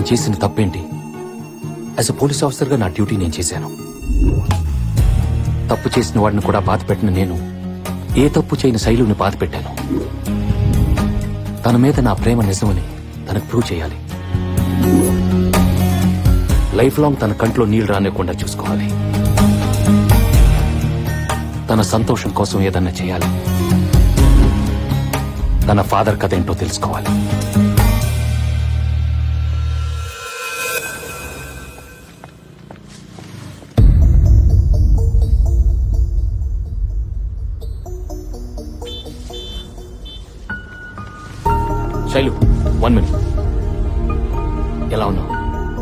చేసిన తప్పేంటి? As a police ఆఫీసర్గా నా డ్యూటీ నేను చేశాను. తప్పు చేసిన వాడిని కూడా బాధ పెట్టిన నేను ఏ తప్పు చేయని శైలుని బాధ పెట్టాను. తన మీద నా ప్రేమ నిజమని తనకు ప్రూవ్ చేయాలి. లైఫ్ లాంగ్ తన కంట్లో నీళ్లు రానివ్వకుండా చూసుకోవాలి. తన సంతోషం కోసం ఏదన్నా చేయాలి. తన ఫాదర్ కథ ఏంటో తెలుసుకోవాలి. శైలు, 1 minute. ఎలా ఉన్నావు?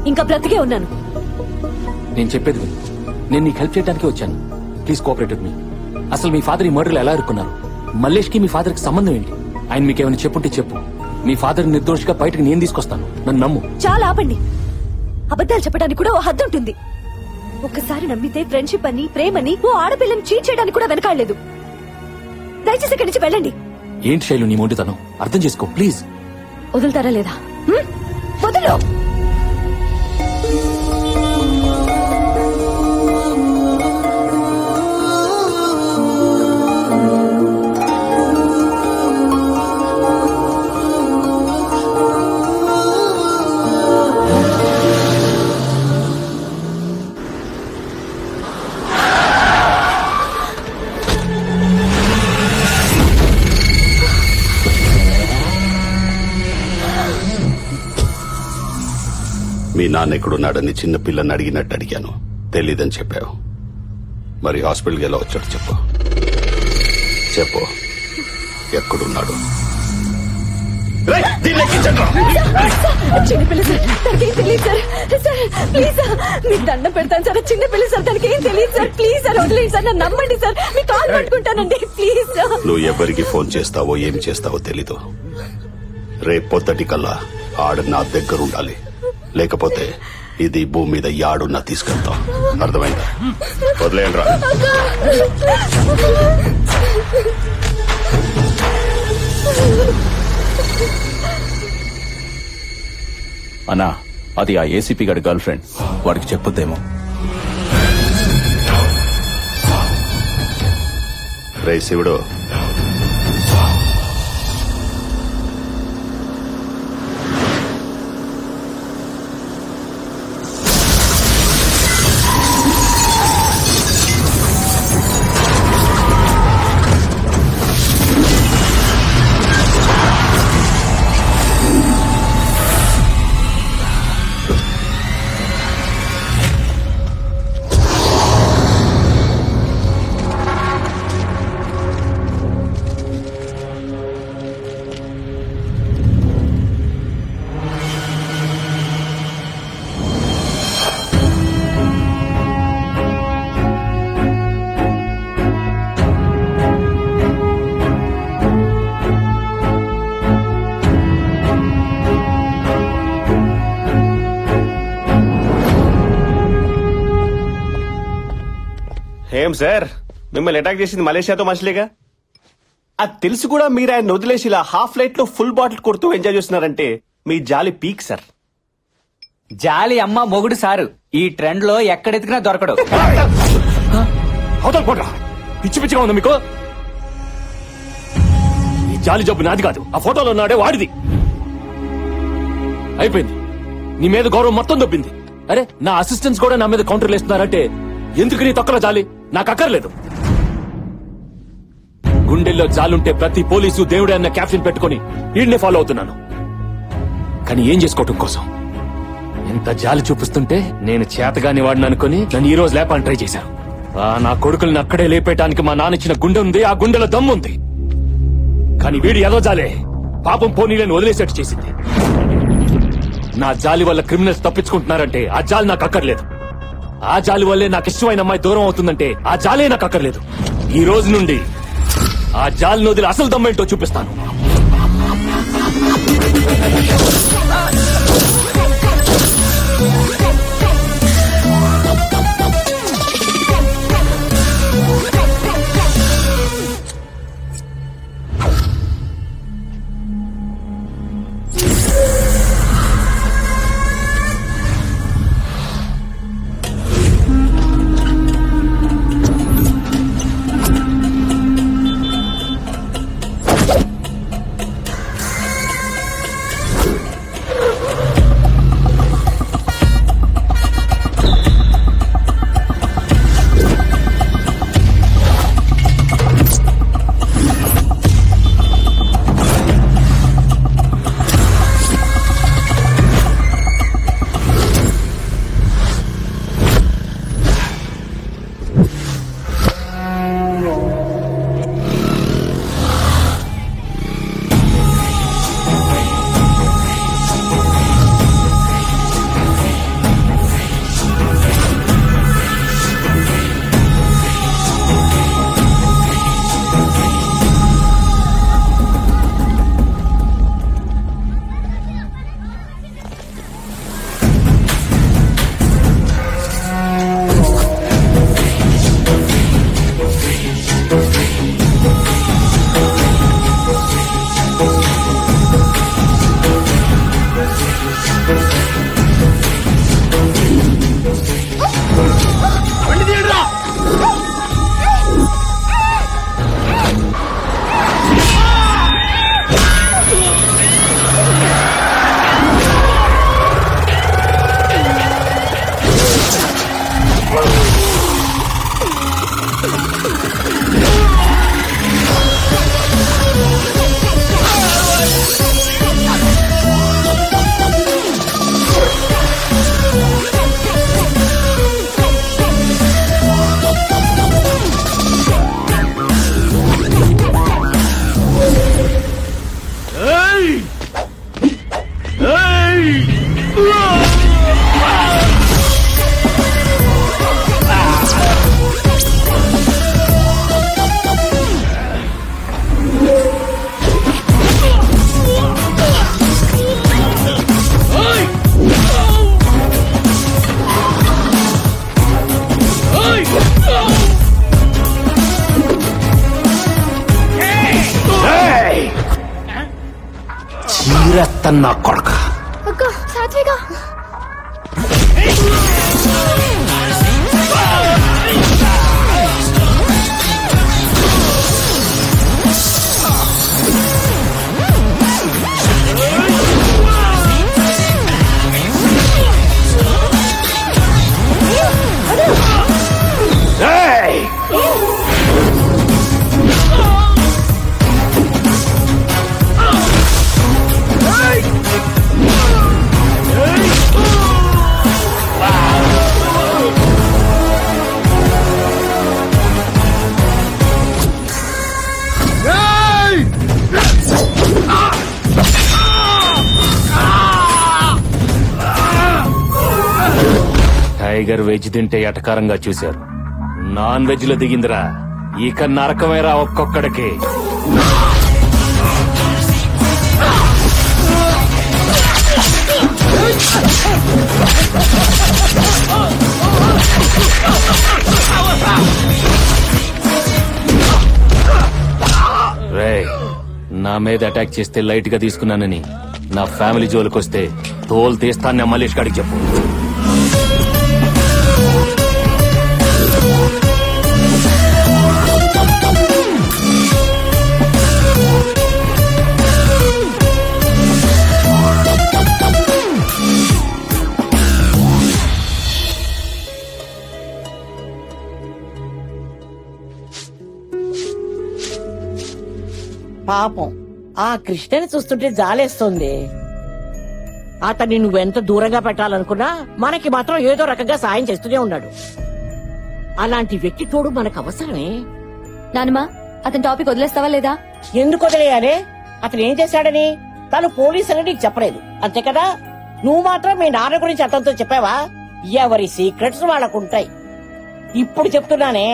ఇంకా బ్రతికే ఉన్నాను. నేను చెప్పేది విను. నేను నీకు హెల్ప్ చేయడానికి వచ్చాను. Please cooperate with me. అసలు మీ ఫాదర్ ఈ మర్డర్లో ఎలా ఇరుక్కున్నారు? మల్లేష్ కి మీ ఫాదర్ కి సంబంధం ఏంటి? ఆయన మీకేమైనా చెప్పుంటే చెప్పు. మీ ఫాదర్ నిర్దోషిగా బయటకు నేను తీసుకొస్తాను. నన్ను నమ్ము. చాలా ఆపండి. అబద్ధాలు చెప్పడానికి కూడా ఓ హద్దు ఉంటుంది. ఒక్కసారి నమ్మితే ఫ్రెండ్షిప్ అని, ప్రేమని, ఓ ఆడపిల్లని చీట్ చేయడానికి కూడా వెనకాడలేదు. దయచేసి ఇక్కడి నుంచి వెళ్ళండి. ఏంటి శైలు నీ మొండితనం? అర్థం చేసుకో ప్లీజ్. వదులుతారా లేదా? వదులు. మీ నాన్న ఎక్కడున్నాడని చిన్న పిల్లని అడిగినట్టు అడిగాను. తెలీదని చెప్పావు. మరి హాస్పిటల్కి ఎలా వచ్చాడు చెప్పు. చెప్పు, ఎక్కడున్నాడు? చిన్నపిల్ల సార్, తనకేం తెలియదు సార్. సార్ ప్లీజ్ సార్, మీకు దండం పెడతాను సార్. చిన్నపిల్ల సార్, తనకేం తెలియదు సార్. ప్లీజ్ సార్ వదిలేండి సార్, నన్ను నమ్మండి సార్. మీ కాల్ పట్టుకుంటానండి ప్లీజ్ సార్. నువ్వు ఎవరికి ఫోన్ చేస్తావో ఏం చేస్తావో తెలీదు. రేపు పొద్దుటి కల్లా ఆడ నా దగ్గర ఉండాలి. లేకపోతే ఇది భూమి మీద యాడున్నా తీసుకెళ్తాం. అర్థమైందా? వదిలేయండి రా. అన్నా, అది ఆ ఏసీపీ గారి గర్ల్ ఫ్రెండ్. వాడికి చెప్పొద్దేమో. రే శివుడు, ఏం సార్, మిమ్మల్ని అటాక్ చేసింది మలేషియాతో మనుషులేగా? అది తెలిసి కూడా మీరు ఆయన వదిలేసి ఇలా హాఫ్ లైట్ లో ఫుల్ బాటిల్ కొడుతూ ఎంజాయ్ చేస్తున్నారంటే మీ జాలి పీక్ సార్. జాలి అమ్మ మొగుడు సారు. ఈ ట్రెండ్ లో ఎక్కడెతికినా దొరకడు. పిచ్చి పిచ్చిగా ఉంది మీకు. ఈ జాలి జబ్బు నాది కాదు, ఆ ఫోటోలో ఉన్నాడే వాడిది. అయిపోయింది. నీ మీద గౌరవం మొత్తం దొబ్బింది. అరే, నా అసిస్టెంట్స్ కూడా నా మీద కౌంటర్లు వేస్తున్నారంటే ఎందుకు నీ తొక్కలో జాలి? నాకు అక్కర్లేదు. గుండెల్లో జాలుంటే ప్రతి పోలీసు దేవుడే అన్న క్యాప్షన్ పెట్టుకుని వీడిని ఫాలో అవుతున్నాను. కానీ ఏం చేసుకోవటం కోసం? ఎంత జాలి చూపిస్తుంటే నేను చేతగాని వాడిని అనుకుని నన్ను ఈ రోజు లేపాలని ట్రై చేశాను. నా కొడుకుల్ని అక్కడే లేపేయటానికి మా నాన్న ఇచ్చిన గుండె ఉంది, ఆ గుండెలో దమ్ముంది. కానీ వీడి ఏదో జాలే పాపం పోనీలను వదిలేసేట్టు చేసింది. నా జాలి వల్ల క్రిమినల్స్ తప్పించుకుంటున్నారంటే ఆ జాలి నాకు అక్కర్లేదు. ఆ జాలి వల్లే నాకు ఇష్టమైన అమ్మాయి దూరం అవుతుందంటే ఆ జాలే నాకు అక్కర్లేదు. ఈ రోజు నుండి ఆ జాలిని వదిలి అసలు దమ్మేంటో చూపిస్తాను. సాతన్ నా కొడక. అక్క సాత్విక టైగర్ వెజ్ తింటే ఎటకారంగా చూశారు, నాన్ వెజ్ లో దిగిందిరా. ఇక నరకమేరా ఒక్కొక్కడికి. రేయ్, నా మీద అటాక్ చేస్తే లైట్ గా తీసుకున్నానని నా ఫ్యామిలీ జోలికొస్తే తోలు తీస్తాను మల్లేష్ గారికి చెప్పు. పాపం ఆ కృష్ణని చూస్తుంటే జాలేస్తుంది. అతన్ని నువ్వెంత దూరంగా పెట్టాలనుకున్నా మనకి మాత్రం ఏదో రకంగా సాయం చేస్తూనే ఉన్నాడు. అలాంటి వ్యక్తి తోడు మనకు అవసరమే. నానమ్మా, అతని టాపిక్ వదిలేస్తావా లేదా? ఎందుకు వదిలేయాలి? అతను ఏం చేశాడని తను పోలీసులని నీకు చెప్పలేదు, అంతే కదా? నువ్వు మాత్రం మీ నాన్న గురించి అతనితో చెప్పావా? ఎవరి సీక్రెట్స్ వాళ్ళకుంటాయి. ఇప్పుడు చెప్తున్నానే,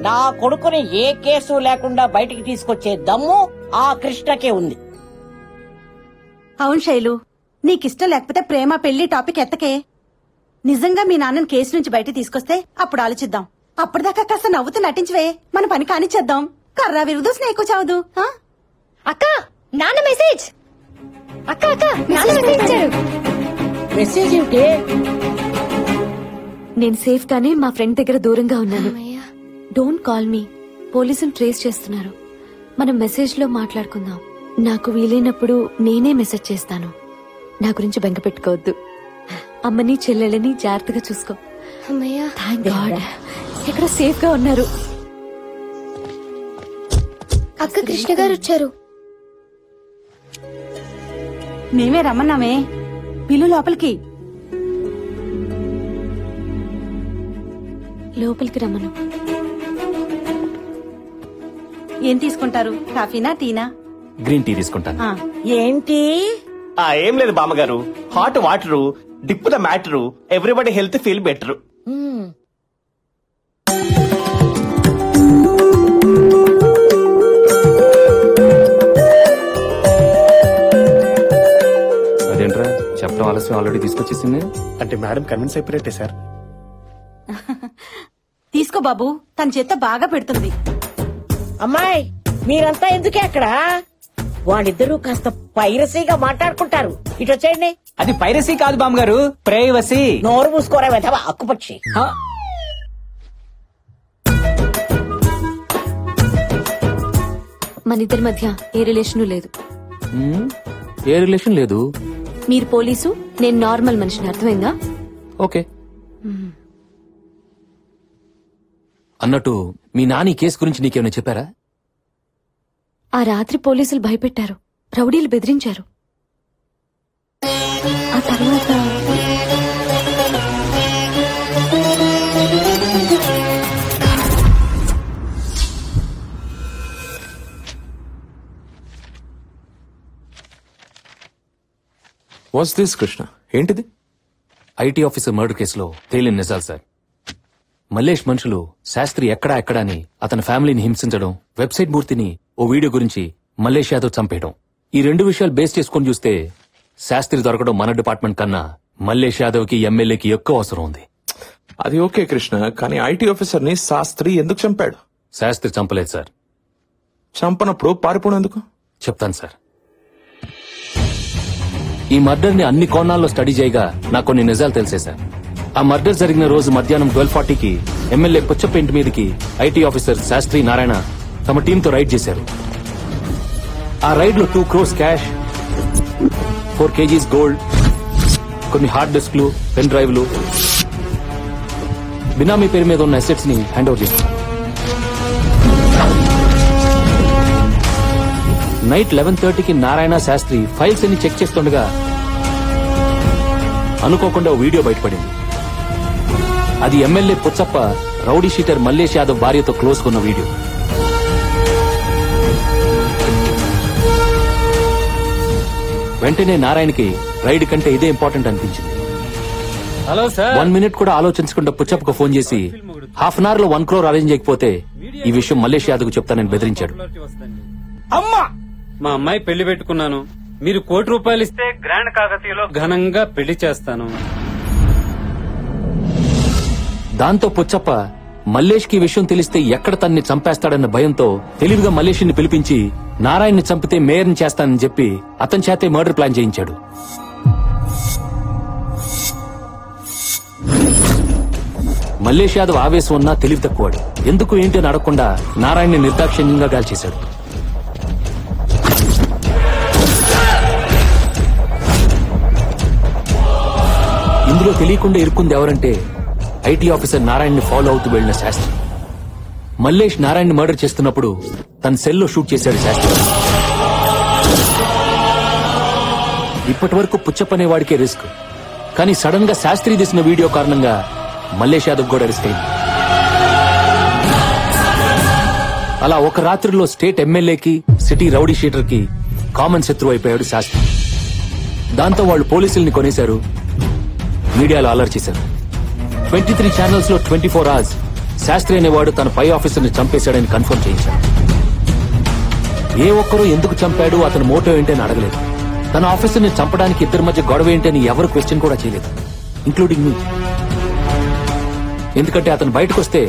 నా కొడుకుని ఏ కేసు లేకుండా బయటికి తీసుకొచ్చే దమ్ము ఆ కృష్ణకే ఉంది. అవును శైలు, నీకిష్టం లేకపోతే ప్రేమ పెళ్లి టాపిక్ ఎత్తకే. నిజంగా మీ నాన్నని కేసు నుంచి బయట తీసుకొస్తే అప్పుడు ఆలోచిద్దాం. అప్పటిదాకా కాస్త నవ్వుతూ నటించవే, మన పని కానిచ్చేద్దాం. కర్రా విరుదు స్నేకు చావదు. అక్క, నాన్న మెసేజ్. అక్క అక్క, నాన్న మెసేజ్ ఇచ్చారు. మెసేజ్ ఏమిటి? నేను సేఫ్ గానే మా ఫ్రెండ్ దగ్గర దూరంగా ఉన్నాను. డోంట్ కాల్ మీ, పోలీసులు ట్రేస్ చేస్తున్నారు. మనం మెసేజ్ లో మాట్లాడుకుందాం. నాకు వీలైనప్పుడు నేనే మెసేజ్ చేస్తాను. నా గురించి బెంగ పెట్టుకోవద్దు. అమ్మని చెల్లెళ్ళని జాగ్రత్తగా చూసుకో. థాంక్ గాడ్, ఇక్కడ సేఫ్ గా ఉన్నారు. అక్క, కృష్ణ గారు వచ్చారు. మేమే రమ్మన్నామే, పిల్లు లోపలికి. లోపలికి రమ్మను. ఏం తీసుకుంటారు? కాఫీనా టీనా? గ్రీన్ టీ తీసుకుంటాను. ఏంటి? ఏం లేదు బామ్మగారు, hot water, dip the matter, everybody health feel better. అదేంట్రా చెప్పడం ఆలస్యం, ఆల్రెడీ తీసుకొచ్చేసింది. అంటే మేడం కన్విన్స్ అయిపోయినట్టే సార్. తీసుకో బాబు, తన చేత బాగా పెడుతుంది. అమ్మాయి, మీరంతా ఎందుకే అక్కడ? వాళ్ళిద్దరూ కాస్త పైరసీగా మాట్లాడుకుంటారు. ఇటు వచ్చేయండి. అది పైరసీ కాదు బామ్మగారు, ప్రైవసీ. నోరు మూసుకోరా వెధవ అక్కుపక్షి. మన ఇద్దరి మధ్య ఏ రిలేషన్ లేదు. ఏ రిలేషన్ లేదు. మీరు పోలీసు, నేను నార్మల్ మనిషిని, అర్థమైందా? ఓకే. అన్నట్టు మీ నాని కేసు గురించి నీకేమైనా చెప్పారా? ఆ రాత్రి పోలీసులు భయపెట్టారు, రౌడీలు బెదిరించారు. ఆ తర్వాత వాట్స్ దిస్ కృష్ణ? ఏంటిది? ఐటీ ఆఫీసర్ మర్డర్ కేసులో తేలిన నిజాలు సార్. మల్లేష్ మనుషులు శాస్త్రి ఎక్కడా ఎక్కడా అని అతని ఫ్యామిలీని హింసించడం, వెబ్సైట్ మూర్తిని ఓ వీడియో గురించి మల్లేష్ యాదవ్ చంపేయడం, ఈ రెండు విషయాలు బేస్ చేసుకుని చూస్తే శాస్త్రి దొరకడం మన డిపార్ట్మెంట్ కన్నా మల్లేష్ యాదవ్ కి ఎమ్మెల్యేకి ఎక్కువ అవసరం ఉంది. అది ఓకే కృష్ణ, కానీ ఐటీ ఆఫీసర్ ని శాస్త్రి ఎందుకు చంపాడు? శాస్త్రి చంపలేదు సార్. చంపనప్పుడు పారిపోవడం ఎందుకు? చెప్తాను సార్. ఈ మర్డర్ ని అన్ని కోణాల్లో స్టడీ చేయగా నాకు కొన్ని నిజాలు తెలిసే సార్. ఆ మర్డర్ జరిగిన రోజు మధ్యాహ్నం 12:40కి ఎమ్మెల్యే పుచ్చప్ప ఇంటి మీదకి ఐటీ ఆఫీసర్ శాస్త్రి నారాయణ తమ టీంతో రైడ్ చేశారు. ఆ రైడ్ లో 2 crores క్యాష్, 4 kgs గోల్డ్, కొన్ని హార్డ్ డిస్క్లు, పెన్ డ్రైవ్లు, బినామీ పేరు మీద ఉన్న అసెట్స్ ని హ్యాండ్ ఓవర్ చేశారు. నైట్ 11:30కి నారాయణ శాస్త్రి ఫైల్స్ అన్ని చెక్ చేస్తుండగా అనుకోకుండా ఓ వీడియో బయటపడింది. అది MLA Puchappa rowdy sheeter Mallesh Yadav భార్యతో క్లోజ్ కొన్న వీడియో. వెంటనే నారాయణకి రైడ్ కంటే ఇదే ఇంపార్టెంట్ అనిపించింది. Hello sir. 1 minute కూడా ఆలోచించకుండా పుచ్చప్పకు ఫోన్ చేసి హాఫ్ అన్ అవర్ లో 1 crore అరేంజ్ చేయకపోతే ఈ విషయం మల్లేష్ యాదవ్ కు చెప్తానని బెదిరించాడు. అమ్మా, మా అమ్మాయి పెళ్లి పెట్టుకున్నాను. మీరు ₹1 ఇస్తే గ్రాండ్ కాకతీయలో ఘనంగా పెళ్లి చేస్తాను. దాంతో పుచ్చప్ప మల్లేష్ కి విషయం తెలిస్తే ఎక్కడ తన్ని చంపేస్తాడన్న భయంతో తెలివిగా మల్లేష్ ని పిలిపించి నారాయణ్ని చంపితే మేయర్ని చేస్తానని చెప్పి అతని చేతే మర్డర్ ప్లాన్ చేయించాడు. మల్లేష్ యాదవ్ ఆవేశం ఉన్నా తెలివి తక్కువాడు. ఎందుకు ఏంటి అని అడగకుండా నారాయణ్ని నిర్దాక్షిణ్యంగా గాల్చేశాడు. ఇందులో తెలియకుండా ఇరుక్కుంది ఎవరంటే ఐటీ ఆఫీసర్ నారాయణ్ని ఫాలో అవుతూ వెళ్లిన శాస్త్రి. మల్లేష్ నారాయణ్ని మర్డర్ చేస్తున్నప్పుడు తన సెల్లో షూట్ చేశాడు శాస్త్రి. ఇప్పటి వరకు పుచ్చప్పనే వాడికే రిస్క్, కానీ సడన్ గా శాస్త్రి తీసిన వీడియో కారణంగా మల్లేష్ యాదవ్ కూడా రిస్క్ అయింది. అలా ఒక రాత్రిలో స్టేట్ ఎమ్మెల్యేకి, సిటీ రౌడీ షీటర్ కి కామన్ శత్రువు అయిపోయాడు శాస్త్రి. దాంతో వాళ్ళు పోలీసుల్ని కొనేశారు, మీడియాలో అలర్ట్ చేశారు. 23 ఛానల్స్ లో 24 hours శాస్త్రి అనేవాడు తన పై ఆఫీసర్ ని చంపేశాడని కన్ఫర్మ్ చేయించాడు. ఏ ఒక్కరూ ఎందుకు చంపాడు, అతని మోటో ఏంటని అడగలేదు. తన ఆఫీసర్ ని చంపడానికి ఇద్దరి మధ్య గొడవ ఏంటని ఎవరు క్వశ్చన్ కూడా చేయలేదు, ఇంక్లూడింగ్ మీ. ఎందుకంటే అతను బయటకు వస్తే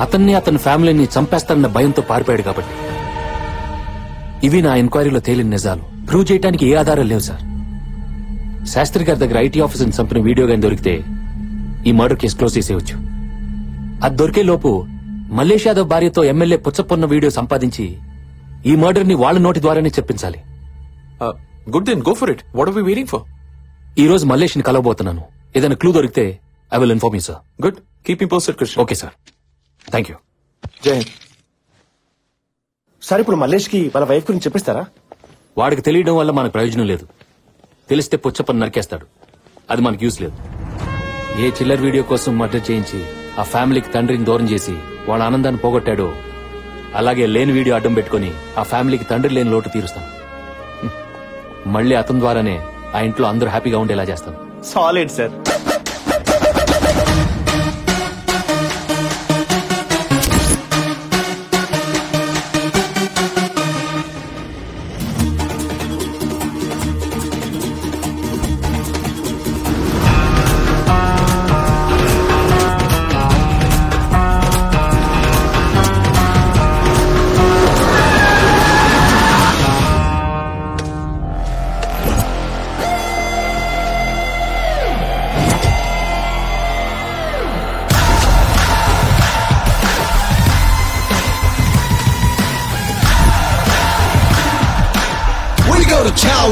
అతన్ని, అతని ఫ్యామిలీని చంపేస్తానన్న భయంతో పారిపోయాడు కాబట్టి. ఇవి నా ఎంక్వైరీలో తేలిన నిజాలు. ప్రూవ్ చేయడానికి ఏ ఆధారాలు లేవు సార్. శాస్త్రి గారి దగ్గర ఐటీ ఆఫీసర్ని చంపిన వీడియో గాని దొరికితే ఈ మర్డర్ కేసు క్లోజ్ చేసేయచ్చు. అది దొరికే లోపు మల్లేష్ యాదవ్ భార్యతో ఎమ్మెల్యే పుచ్చప్పన్న వీడియో సంపాదించి ఈ మర్డర్ ని వాళ్ళ నోటి ద్వారానే చెప్పించాలి. Good then go for it. What are we waiting for? ఈ రోజు మల్లేష్ ని కలవబోతున్నాను. ఏదైనా క్లూ దొరికితే I will inform you sir. Good, keep me posted Krishna. Okay sir, thank you. జై హింద్. సార్, ఇప్పుడు మల్లేష్ కి వాళ్ళ వైఫ్ గురించి చెప్పిస్తారా? వాడికి తెలియడం వల్ల మనకు ప్రయోజనం లేదు. తెలిస్తే పుచ్చప్పని నరికేస్తాడు, అది మనకు యూస్ లేదు. ఏ చిల్లర్ వీడియో కోసం మర్డర్ చేయించి ఆ ఫ్యామిలీకి తండ్రిని దూరం చేసి వాళ్ళ ఆనందాన్ని పోగొట్టాడో అలాగే లేని వీడియో అడ్డం పెట్టుకుని ఆ ఫ్యామిలీకి తండ్రి లేని లోటు తీరుస్తాను. మళ్ళీ అతని ద్వారానే ఆ ఇంట్లో అందరూ హ్యాపీగా ఉండేలా చేస్తాను. Solid sir.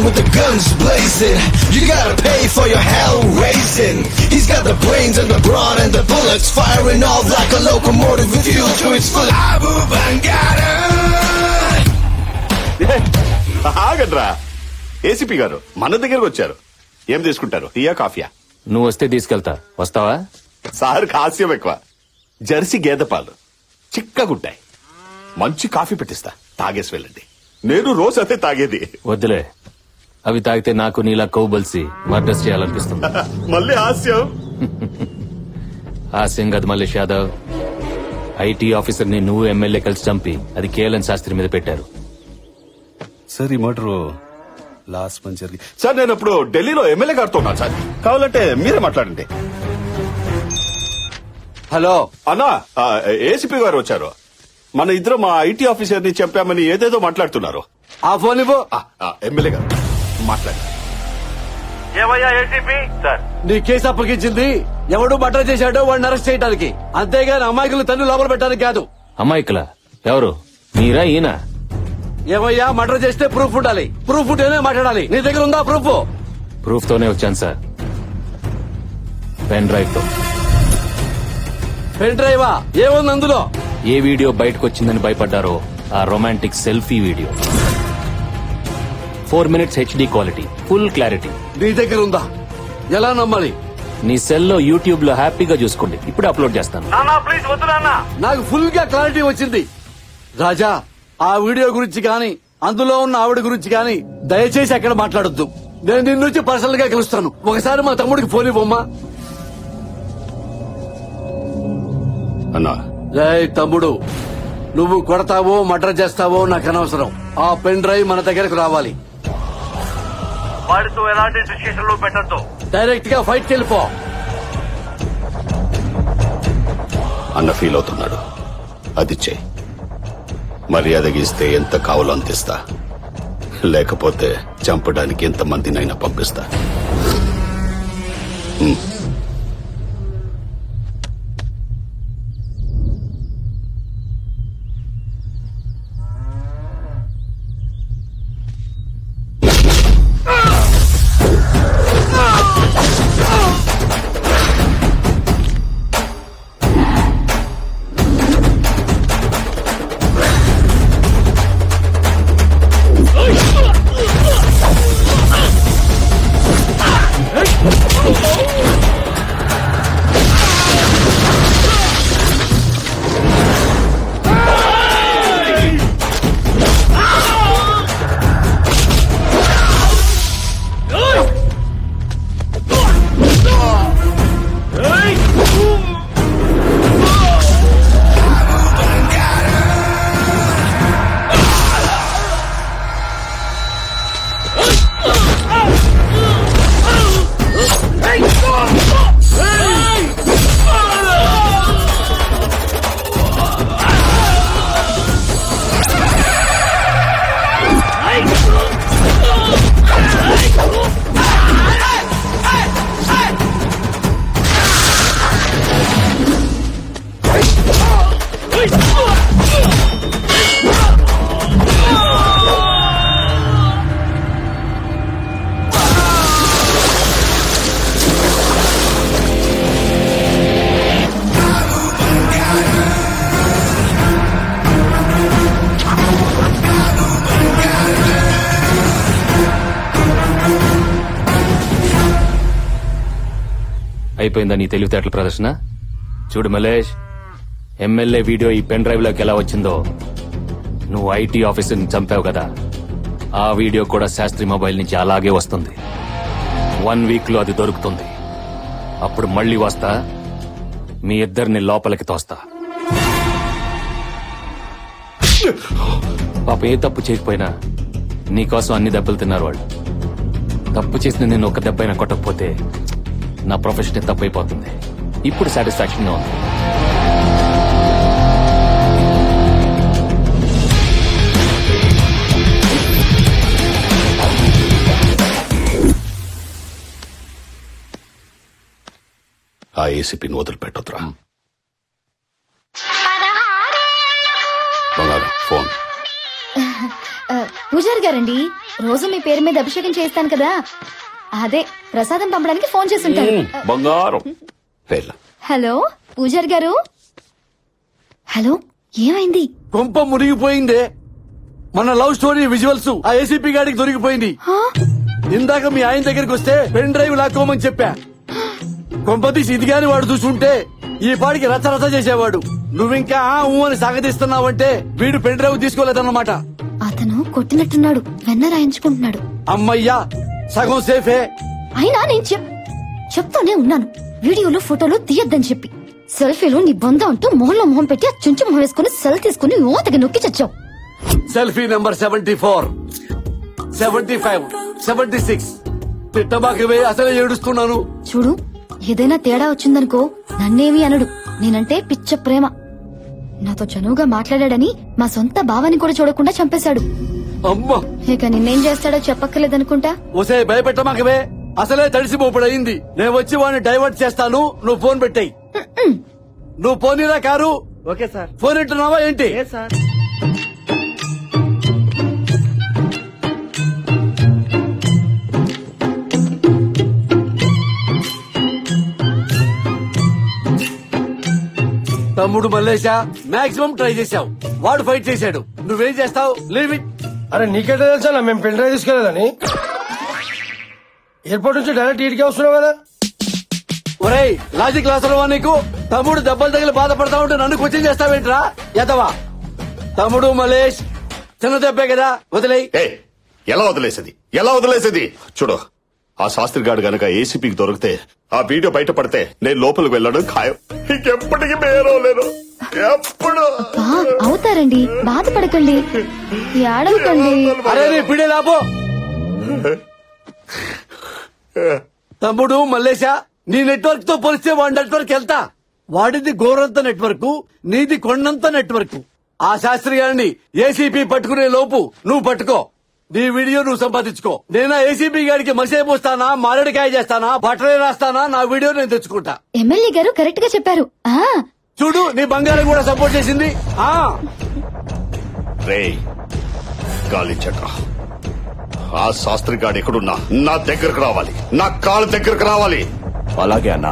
With the guns blazing, you gotta pay for your hell raising. He's got the brains and the brawn and the bullets firing off like a locomotive with fuel to its full. Abu Bangada. ఆగడ్రా, ACP గారు మన దగ్గరకు వచ్చారు. ఏం తీసుకుంటారు, టీయా కాఫీయా? నువ్వు వస్తే తీసుకెళ్తా. వస్తావా? సార్ హాస్యం ఎక్కువ. జెర్సీ గేదె పాలు చిక్కగుంటాయి. మంచి కాఫీ పెట్టిస్తా, తాగేసి వెళ్ళండి. నేను రోజు అదే తాగేది. వద్దులే, అవి తాగితే నాకు నీలా కొవ్వు బలిసి మర్డర్స్ చేయాలనిపిస్తుంది. మళ్ళీ హాస్యం. హాస్యం కాదు మల్లేష్ యాదవ్. ఐటీ ఆఫీసర్ ని నువ్వు ఎమ్మెల్యే కలిసి చంపి అది కేఎల్ఎన్ శాస్త్రి మీద పెట్టారు. సార్ ఈ మర్డర్ లాస్ట్ మంత్ జరిగి. సార్ నేను ఇప్పుడు ఢిల్లీలో ఎమ్మెల్యే గారితో ఉన్నాను సార్, కావాలంటే మీరే మాట్లాడండి. హలో అన్నా, ఏసీపీ గారు వచ్చారు. మన ఇద్దరు మా ఐటీ ఆఫీసర్ ని చంపామని ఏదేదో మాట్లాడుతున్నారు. ఆ ఫోన్ ఇవ్వు. ఎమ్మెల్యే గారు మాట్లాడారు. ఏమయ్యా ఏసీపీ సార్? నీ కేసు అప్పగించింది ఎవడు మర్డర్ చేశాడో వాడిని అరెస్ట్ చేయడానికి, అంతేగాని అమాయకులు తన్ను లోపల పెట్టడానికి కాదు. అమాయకుల ఎవరు? మీరా ఈయన? ఏమయ్యా, మర్డర్ చేస్తే ప్రూఫ్ ఉండాలి. ప్రూఫ్ ఉంటేనే మాట్లాడాలి. నీ దగ్గర ఉందా ప్రూఫ్? ప్రూఫ్ తోనే వచ్చాను సార్, పెన్ డ్రైవ్ తో. పెన్ డ్రైవా? ఏముంది అందులో? ఏ వీడియో బయటకు వచ్చిందని భయపడ్డారో ఆ romantic selfie video. 4 minutes HD quality, full clarity. నీ దగ్గర ఉందా? ఎలా నమ్మాలి? నీ సెల్లో యూట్యూబ్ లో హ్యాపీగా చూసుకోండి, ఇప్పుడు అప్లోడ్ చేస్తాను. ప్లీజ్ వద్దు నాన్న. నాకు ఫుల్ గా క్లారిటీ వచ్చింది. రాజా, ఆ వీడియో గురించి గాని అందులో ఉన్న ఆవిడ గురించి గాని దయచేసి అక్కడ మాట్లాడొద్దు. నేను నిన్ను వచ్చి పర్సనల్ గా కలుస్తాను. ఒకసారి మా తమ్ముడికి ఫోన్ ఇవ్వమ్మా. అన్నా, తమ్ముడు, నువ్వు కొడతావో మర్డర్ చేస్తావో నాకు అనవసరం. ఆ పెన్ డ్రైవ్ మన దగ్గరకు రావాలి. వాడితో ఎలాంటి డిస్కషన్ లో పెట్టద్దు. డైరెక్ట్ గా ఫైట్ వెళ్ళిపో. అన్న ఫీల్ అవుతున్నాడు, అది చెయ్యి. మర్యాదగా ఇస్తే ఎంత కావాలో అంతిస్తా, లేకపోతే చంపడానికి ఎంత మందినైనా పంపిస్తా. అయిపోయిందా నీ తెలివితేటల ప్రదర్శన? చూడు మలేష్, ఎమ్మెల్యే వీడియో ఈ పెన్ డ్రైవ్ లోకి ఎలా వచ్చిందో, నువ్వు ఐటీ ఆఫీసర్ని చంపావు కదా, ఆ వీడియో కూడా శాస్త్రి మొబైల్ నుంచి అలాగే వస్తుంది. 1 week లో అది దొరుకుతుంది. అప్పుడు మళ్ళీ వస్తా, మీ ఇద్దరిని లోపలికి తోస్తా. పాప ఏ తప్పు చేయకపోయినా నీకోసం అన్ని దెబ్బలు తిన్నారు వాళ్ళు. తప్పు చేసిన నేను ఒక దెబ్బైనా కొట్టకపోతే నా ప్రొఫెషన్ తప్పైపోతుంది. ఇప్పుడు సాటిస్ఫాక్షన్ గా ఉంది. ఆ ఏసీపీని వదిలిపెట్టొద్దురా. బంగారం ఫోన్. పూజారి గారండి, రోజు మీ పేరు మీద అభిషేకం చేస్తాను కదా, అదే ప్రసాదం పంపడానికి ఫోన్ చేస్తుంటారు. బంగారం. హలో పూజారి గారు. హలో, ఏమైంది? కొంప మునిగిపోయిందే. మన లవ్ స్టోరీ విజువల్స్ ఆ ఏసీపీ గాడికి దొరికిపోయింది. ఇందాక మీ ఆయన దగ్గరికి వస్తే పెన్ డ్రైవ్ లాక్కోమని చెప్పా. కొంపతీసి ఇది గాని వాడు చూసుంటే ఈ పాడికి రచ్చరచ్చ చేసేవాడు. నువ్వింకా అని సాగదీస్తున్నావంటే వీడు పెన్ డ్రైవ్ తీసుకోలేదన్నమాట. అతను కొట్టినట్టున్నాడు, వెన్న రాయించుకుంటున్నాడు. అమ్మయ్యా, సగం సేఫే. అయినా నేను చెప్తూనే ఉన్నాను, వీడియోలు ఫోటోలు తీయొద్దని చెప్పి. సెల్ఫీలు నీ బొంద అంటూ మొహంలో మొహం పెట్టి ఆ చుంచు మొహం వేసుకుని సెల్ తీసుకుని ఓతకి నొక్కి చచ్చావు. Selfie number 74, 75, 76. తిట్టబాకవే, అసలే ఏడుస్తున్నాను. చూడు, ఏదైనా తేడా వచ్చిందనుకో నన్నేమి అనడు. నేనంటే పిచ్చ ప్రేమ. నాతో చనువుగా మాట్లాడాడని మా సొంత భావాన్ని కూడా చూడకుండా చంపేశాడు. అమ్మా, ఇక నిన్నేం చేస్తాడో చెప్పక్కర్లేదనుకుంటా. ఒసే భయపెట్టమాకవే, అసలే తడిసిపోపుడయింది. నేను వచ్చి వాడిని డైవర్ట్ చేస్తాను, నువ్వు ఫోన్ పెట్టాయి. నువ్వు పోనీరా కారు. Okay sir. ఫోన్ ఇంటున్నావా ఏంటి? సార్. తమ్ముడు మల్లేశా, మాక్సిమం ట్రై చేశావు, వాడు ఫైట్ చేశాడు, నువ్వేం చేస్తావు? Leave it. అరే నీకెట్లా తెలుసా మేము పెళ్లి డ్రైవ్ తీసుకెళ్ళాలని? ఎయిర్పోర్ట్ నుంచి డైరెక్ట్ ఇటుకే వస్తున్నావు కదా. ఒరేయ్ లాజిక్ లాసరవా నీకు? తమ్ముడు దెబ్బలు తగిలి బాధపడతా ఉంటే నన్ను క్వశ్చన్ చేస్తావేంట్రా ఎదవా? తమ్ముడు మలేష్ చిన్న దెబ్బే కదా, వదిలేయ్. ఎలా వదిలేసేది? చూడు, ఆ శాస్త్రి గారు గనక ఏసీపీకి దొరికితే, ఆ వీడియో బయటపడితే నేను లోపలికి వెళ్ళడం ఖాయం. ఇంకెప్పటికీ మేరవలేను. ఎప్పుడు అవుతారండి, బాధపడకండి, ఏడవకండి. అరే నీ పిడే లాభో. తమ్ముడు మల్లేశా, నీ నెట్వర్క్ తో పోలిస్తే వాడి నెట్వర్క్ వెళ్తా. వాడిది గోరంత నెట్వర్క్, నీది కొండంత నెట్వర్క్. ఆ శాస్త్రి గారిని ఏసీపీ పట్టుకునే లోపు నువ్వు పట్టుకో, నీ వీడియో నువ్వు సంపాదించుకో. నేను ఏసీపీ గారికి మసే పోస్తానా, మారడికాయ చేస్తానా, బట్టలే రాస్తానా, నా వీడియో నేను తెచ్చుకుంటా. ఎమ్మెల్యే గారు కరెక్ట్ గా చెప్పారు. చూడు, నీ బంగారం కూడా సపోర్ట్ చేసింది. గాలించట్రా, ఆ శాస్త్రి గాడు ఎక్కడున్నా నా దగ్గరకు రావాలి, నా కాళ్ళ దగ్గరకు రావాలి. అలాగే అన్నా.